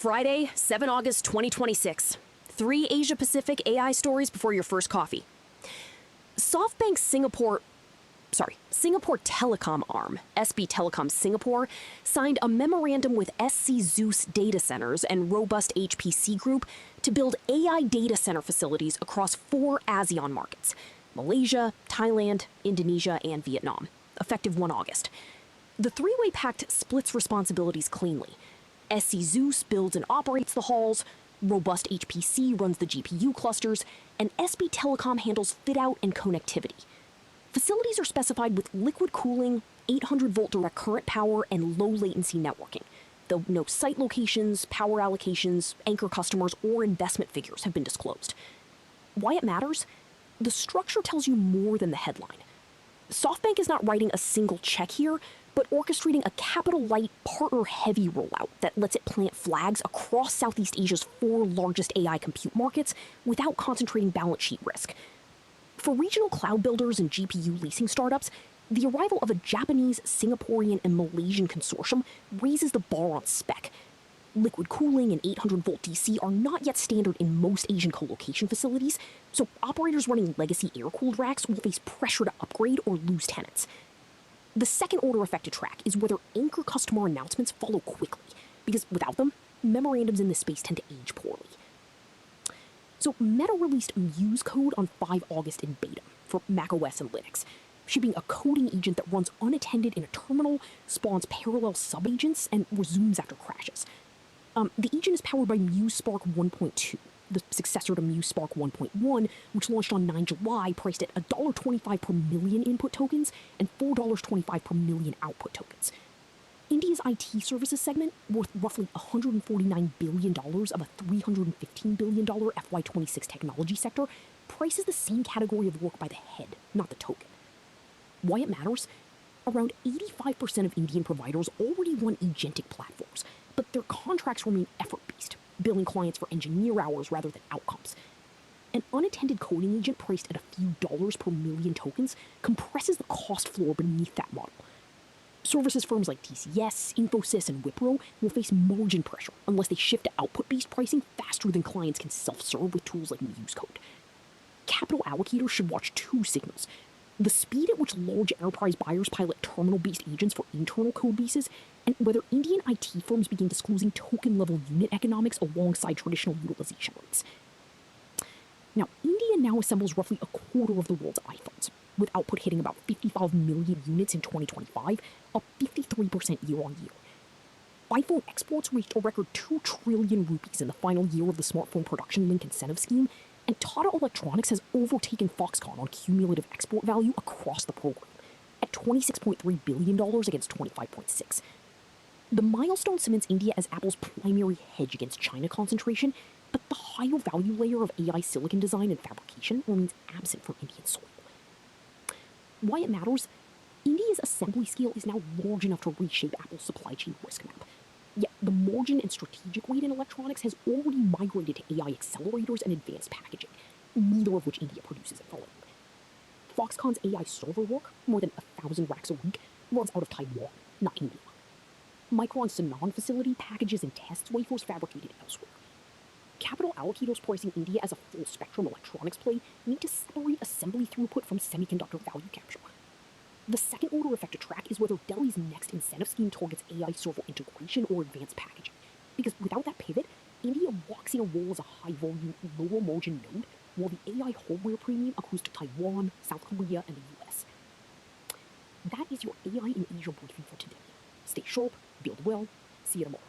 Friday, 7 August 2026. 3 Asia-Pacific AI stories before your first coffee. SoftBank Singapore Telecom arm, SB Telecom Singapore, signed a memorandum with SC Zeus Data Centers and Robust HPC Group to build AI data center facilities across 4 ASEAN markets: Malaysia, Thailand, Indonesia, and Vietnam, effective 1 August. The three-way pact splits responsibilities cleanly. SC Zeus builds and operates the halls, Robust HPC runs the GPU clusters, and SB Telecom handles fit-out and connectivity. Facilities are specified with liquid cooling, 800-volt direct current power, and low-latency networking, though no site locations, power allocations, anchor customers, or investment figures have been disclosed. Why it matters? The structure tells you more than the headline. SoftBank is not writing a single check here, but orchestrating a capital-light, partner-heavy rollout that lets it plant flags across Southeast Asia's 4 largest AI compute markets without concentrating balance sheet risk. For regional cloud builders and GPU leasing startups, the arrival of a Japanese, Singaporean, and Malaysian consortium raises the bar on spec. Liquid cooling and 800-volt DC are not yet standard in most Asian colocation facilities, so operators running legacy air-cooled racks will face pressure to upgrade or lose tenants. The second-order effect to track is whether anchor customer announcements follow quickly, because without them, memorandums in this space tend to age poorly. So Meta released Muse code on 5 August in beta for macOS and Linux, shipping a coding agent that runs unattended in a terminal, spawns parallel sub-agents, and resumes after crashes. The agent is powered by Muse Spark 1.2, the successor to Muse Spark 1.1, which launched on 9 July, priced at $1.25 per million input tokens and $4.25 per million output tokens. India's IT services segment, worth roughly $149 billion of a $315 billion FY26 technology sector, prices the same category of work by the head, not the token. Why it matters? Around 85% of Indian providers already run agentic platforms, but their contracts remain effort-based, billing clients for engineer hours rather than outcomes. An unattended coding agent priced at a few dollars per million tokens compresses the cost floor beneath that model. Services firms like TCS, Infosys, and Wipro will face margin pressure unless they shift to output-based pricing faster than clients can self-serve with tools like Muse Code. Capital allocators should watch 2 signals: the speed at which large enterprise buyers pilot terminal-based agents for internal code bases, and whether Indian IT firms begin disclosing token-level unit economics alongside traditional utilization rates. Now, India now assembles roughly a quarter of the world's iPhones, with output hitting about 55 million units in 2025, up 53% year-on-year. iPhone exports reached a record 2 trillion rupees in the final year of the smartphone production link incentive scheme, and Tata Electronics has overtaken Foxconn on cumulative export value across the program, at $26.3 billion against $25.6. The milestone cements India as Apple's primary hedge against China concentration, but the higher value layer of AI silicon design and fabrication remains absent from Indian soil. Why it matters? India's assembly scale is now large enough to reshape Apple's supply chain risk map. Yet the margin and strategic weight in electronics has already migrated to AI accelerators and advanced packaging, neither of which India produces at volume. Foxconn's AI server work, more than 1,000 racks a week, runs out of Taiwan, not India. Micron's Sanand facility packages and tests wafers fabricated elsewhere. Capital allocators pricing India as a full-spectrum electronics play need to separate assembly throughput from semiconductor value capture. The second-order effect to track is whether Delhi's next incentive scheme targets AI server integration or advanced packaging, because without that pivot, India walks in a role as a high-volume, lower-margin node, while the AI hardware premium accrues to Taiwan, South Korea, and the US. That is your AI in Asia briefing for today. Stay sharp, build well, see you tomorrow.